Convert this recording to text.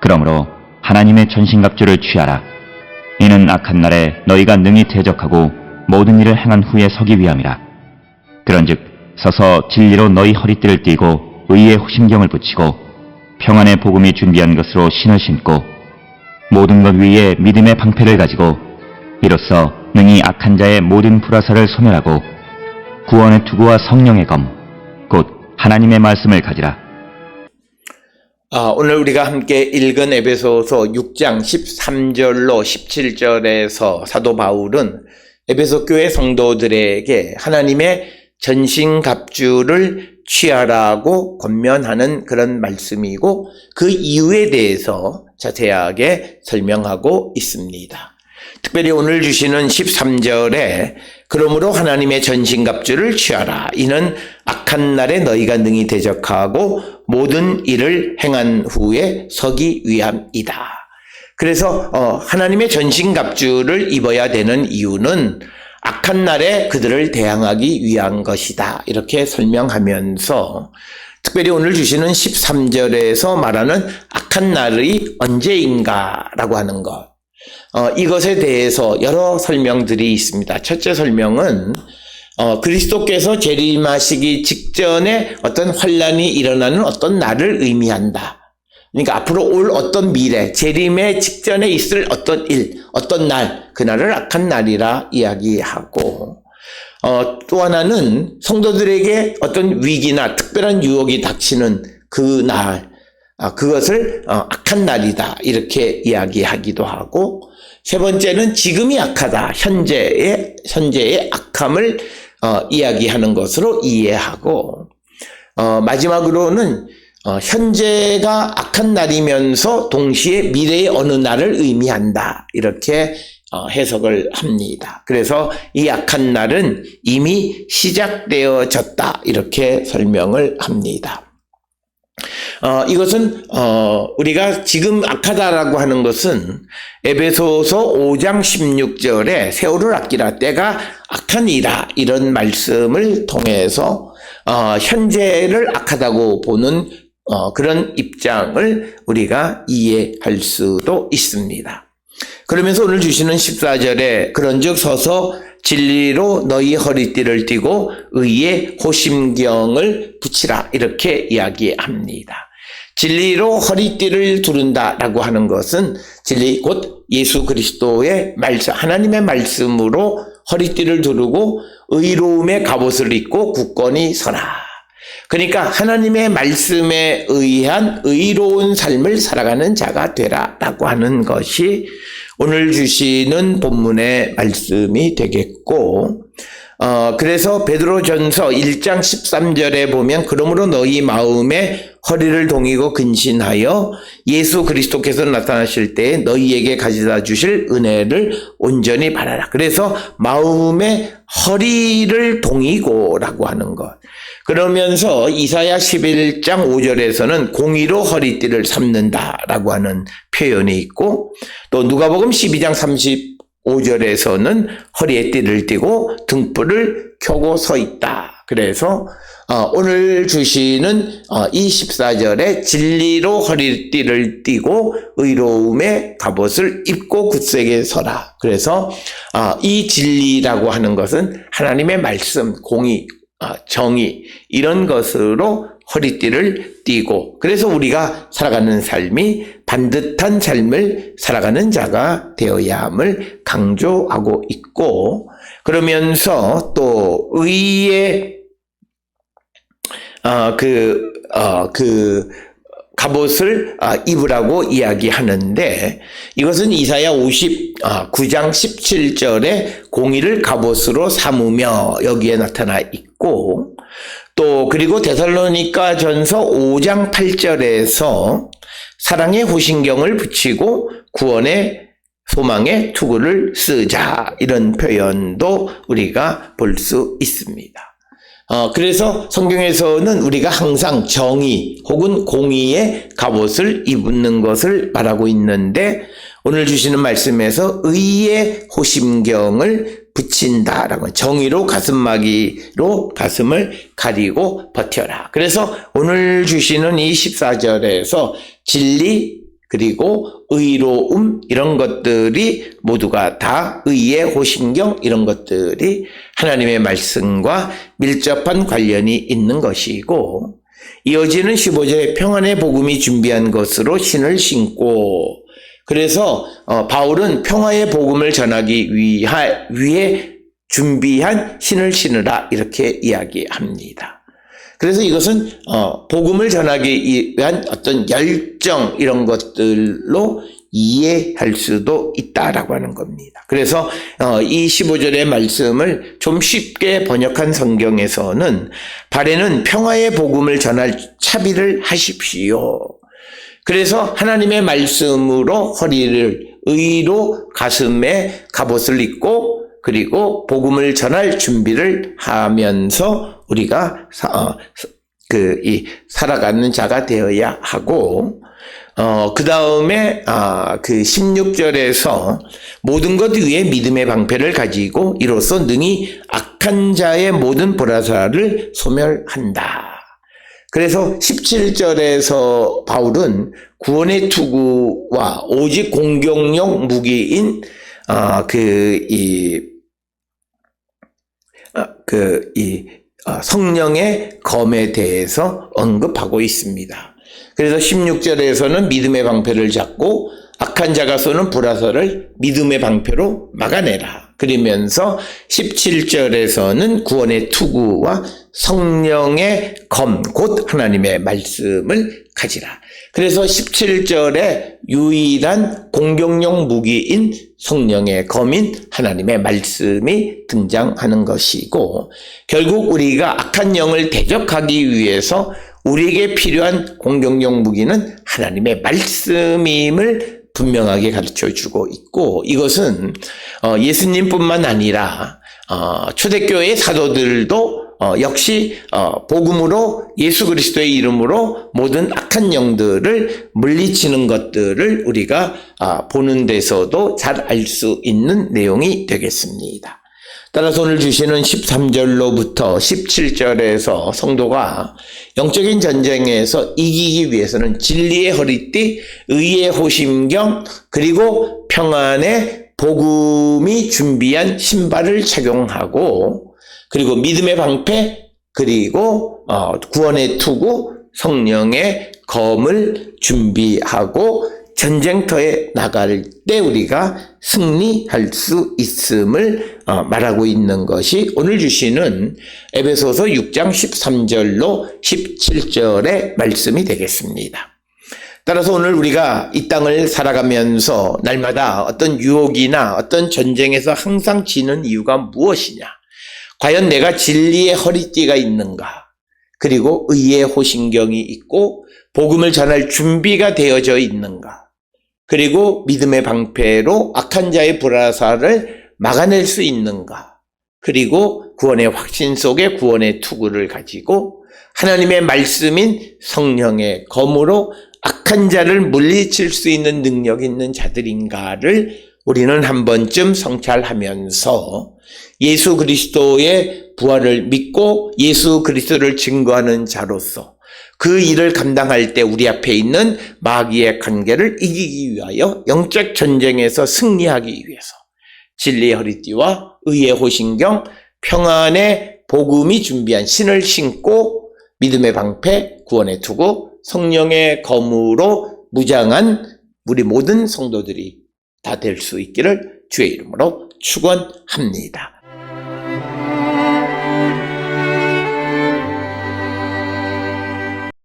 그러므로 하나님의 전신갑주를 취하라. 이는 악한 날에 너희가 능히 대적하고 모든 일을 행한 후에 서기 위함이라. 그런즉 서서 진리로 너희 허리띠를 띠고 의의 호심경을 붙이고 평안의 복음이 준비한 것으로 신을 신고 모든 것 위에 믿음의 방패를 가지고 이로써 능히 악한 자의 모든 불화살을 소멸하고 구원의 투구와 성령의 검 곧 하나님의 말씀을 가지라. 오늘 우리가 함께 읽은 에베소서 6장 13절로 17절에서 사도 바울은 에베소 교회 성도들에게 하나님의 전신갑주를 취하라고 권면하는 그런 말씀이고 그 이유에 대해서 자세하게 설명하고 있습니다. 특별히 오늘 주시는 13절에 그러므로 하나님의 전신갑주를 취하라. 이는 악한 날에 너희가 능히 대적하고 모든 일을 행한 후에 서기 위함이다. 그래서 하나님의 전신갑주를 입어야 되는 이유는 악한 날에 그들을 대항하기 위한 것이다. 이렇게 설명하면서 특별히 오늘 주시는 13절에서 말하는 악한 날이 언제인가라고 하는 것. 이것에 대해서 여러 설명들이 있습니다. 첫째 설명은 그리스도께서 재림하시기 직전에 어떤 환란이 일어나는 어떤 날을 의미한다. 그러니까 앞으로 올 어떤 미래, 재림의 직전에 있을 어떤 일, 어떤 날, 그날을 악한 날이라 이야기하고 또 하나는 성도들에게 어떤 위기나 특별한 유혹이 닥치는 그 날, 그것을 악한 날이다 이렇게 이야기하기도 하고 세 번째는 지금이 악하다, 현재의 악함을 이야기하는 것으로 이해하고 마지막으로는 현재가 악한 날이면서 동시에 미래의 어느 날을 의미한다 이렇게 해석을 합니다. 그래서 이 악한 날은 이미 시작되어졌다 이렇게 설명을 합니다. 이것은 우리가 지금 악하다라고 하는 것은 에베소서 5장 16절에 세월을 아끼라 때가 악하니라 이런 말씀을 통해서 현재를 악하다고 보는 그런 입장을 우리가 이해할 수도 있습니다. 그러면서 오늘 주시는 14절에 그런즉 서서 진리로 너희 허리띠를 띠고 의의 호심경을 붙이라 이렇게 이야기합니다. 진리로 허리띠를 두른다라고 하는 것은 진리 곧 예수 그리스도의 말씀, 하나님의 말씀으로 허리띠를 두르고 의로움의 갑옷을 입고 굳건히 서라. 그러니까 하나님의 말씀에 의한 의로운 삶을 살아가는 자가 되라라고 하는 것이 오늘 주시는 본문의 말씀이 되겠고 그래서 베드로전서 1장 13절에 보면 그러므로 너희 마음에 허리를 동이고 근신하여 예수 그리스도께서 나타나실 때에 너희에게 가져다 주실 은혜를 온전히 바라라. 그래서 마음에 허리를 동이고라고 하는 것. 그러면서 이사야 11장 5절에서는 공의로 허리띠를 삼는다라고 하는 표현이 있고 또 누가복음 12장 35절에서는 허리에 띠를 띠고 등불을 켜고 서 있다. 그래서 오늘 주시는 이 14절에 진리로 허리띠를 띠고 의로움의 갑옷을 입고 굳세게 서라. 그래서 이 진리라고 하는 것은 하나님의 말씀, 공의, 정의 이런 것으로 허리띠를 띠고 그래서 우리가 살아가는 삶이 반듯한 삶을 살아가는 자가 되어야 함을 강조하고 있고 그러면서 또 의의 갑옷을 입으라고 이야기하는데 이것은 이사야 59장 17절에 공의를 갑옷으로 삼으며 여기에 나타나 있고 또 그리고 데살로니가 전서 5장 8절에서 사랑의 호신경을 붙이고 구원의 소망의 투구를 쓰자 이런 표현도 우리가 볼 수 있습니다. 그래서 성경에서는 우리가 항상 정의 혹은 공의의 갑옷을 입는 것을 말하고 있는데 오늘 주시는 말씀에서 의의 호심경을 붙인다라고 정의로 가슴막이로 가슴을 가리고 버텨라. 그래서 오늘 주시는 이 14절에서 진리 그리고 의로움 이런 것들이 모두가 다 의의 호신경 이런 것들이 하나님의 말씀과 밀접한 관련이 있는 것이고 이어지는 15절에 평안의 복음이 준비한 것으로 신을 신고 그래서 바울은 평화의 복음을 전하기 위해 준비한 신을 신으라 이렇게 이야기합니다. 그래서 이것은 복음을 전하기 위한 어떤 열정 이런 것들로 이해할 수도 있다라고 하는 겁니다. 그래서 이 15절의 말씀을 좀 쉽게 번역한 성경에서는 발에는 평화의 복음을 전할 차비를 하십시오. 그래서 하나님의 말씀으로 허리를 의로 가슴에 갑옷을 입고 그리고 복음을 전할 준비를 하면서 우리가 살아가는 자가 되어야 하고 그 다음에 그 16절에서 모든 것 위에 믿음의 방패를 가지고 이로써 능히 악한 자의 모든 불화살을 소멸한다. 그래서 17절에서 바울은 구원의 투구와 오직 공격용 무기인 성령의 검에 대해서 언급하고 있습니다. 그래서 16절에서는 믿음의 방패를 잡고 악한 자가 쏘는 불화살을 믿음의 방패로 막아내라. 그러면서 17절에서는 구원의 투구와 성령의 검, 곧 하나님의 말씀을 가지라. 그래서 17절에 유일한 공격용 무기인 성령의 검인 하나님의 말씀이 등장하는 것이고 결국 우리가 악한 영을 대적하기 위해서 우리에게 필요한 공격용 무기는 하나님의 말씀임을 분명하게 가르쳐주고 있고 이것은 예수님뿐만 아니라 초대교회의 사도들도 역시 복음으로 예수 그리스도의 이름으로 모든 악한 영들을 물리치는 것들을 우리가 보는 데서도 잘 알 수 있는 내용이 되겠습니다. 따라서 오늘 주시는 13절로부터 17절에서 성도가 영적인 전쟁에서 이기기 위해서는 진리의 허리띠, 의의 호심경, 그리고 평안의 복음이 준비한 신발을 착용하고 그리고 믿음의 방패, 그리고 구원의 투구, 성령의 검을 준비하고 전쟁터에 나갈 때 우리가 승리할 수 있음을 말하고 있는 것이 오늘 주시는 에베소서 6장 13절로 17절의 말씀이 되겠습니다. 따라서 오늘 우리가 이 땅을 살아가면서 날마다 어떤 유혹이나 어떤 전쟁에서 항상 지는 이유가 무엇이냐? 과연 내가 진리의 허리띠가 있는가? 그리고 의의 호신경이 있고 복음을 전할 준비가 되어져 있는가? 그리고 믿음의 방패로 악한 자의 불화살을 막아낼 수 있는가? 그리고 구원의 확신 속에 구원의 투구를 가지고 하나님의 말씀인 성령의 검으로 악한 자를 물리칠 수 있는 능력 있는 자들인가를 우리는 한 번쯤 성찰하면서 예수 그리스도의 부활을 믿고 예수 그리스도를 증거하는 자로서 그 일을 감당할 때 우리 앞에 있는 마귀의 관계를 이기기 위하여 영적 전쟁에서 승리하기 위해서 진리의 허리띠와 의의 호신경, 평안의 복음이 준비한 신을 신고 믿음의 방패, 구원의 투구, 성령의 검으로 무장한 우리 모든 성도들이 다 될 수 있기를 주의 이름으로 축원합니다.